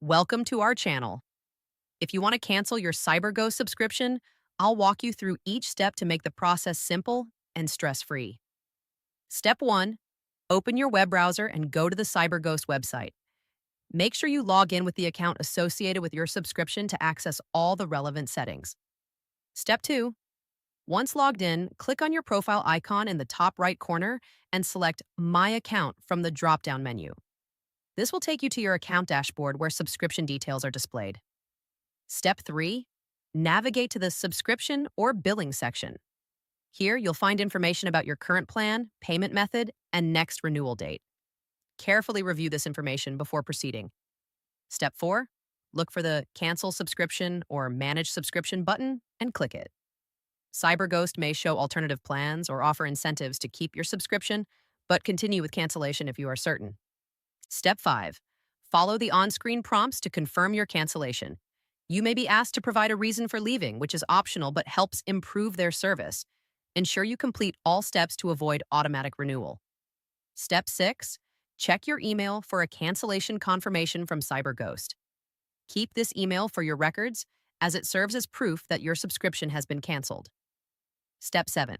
Welcome to our channel. If you want to cancel your CyberGhost subscription, I'll walk you through each step to make the process simple and stress-free. Step 1, open your web browser and go to the CyberGhost website. Make sure you log in with the account associated with your subscription to access all the relevant settings. Step 2, once logged in, click on your profile icon in the top right corner and select My Account from the drop-down menu. This will take you to your account dashboard where subscription details are displayed. Step 3, navigate to the subscription or billing section. Here, you'll find information about your current plan, payment method, and next renewal date. Carefully review this information before proceeding. Step 4, look for the Cancel Subscription or Manage Subscription button and click it. CyberGhost may show alternative plans or offer incentives to keep your subscription, but continue with cancellation if you are certain. Step 5, follow the on-screen prompts to confirm your cancellation. You may be asked to provide a reason for leaving, which is optional but helps improve their service. Ensure you complete all steps to avoid automatic renewal. Step 6, check your email for a cancellation confirmation from CyberGhost. Keep this email for your records, as it serves as proof that your subscription has been canceled. Step 7,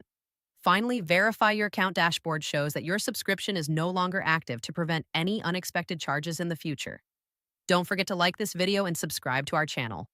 finally, verify your account dashboard shows that your subscription is no longer active to prevent any unexpected charges in the future. Don't forget to like this video and subscribe to our channel.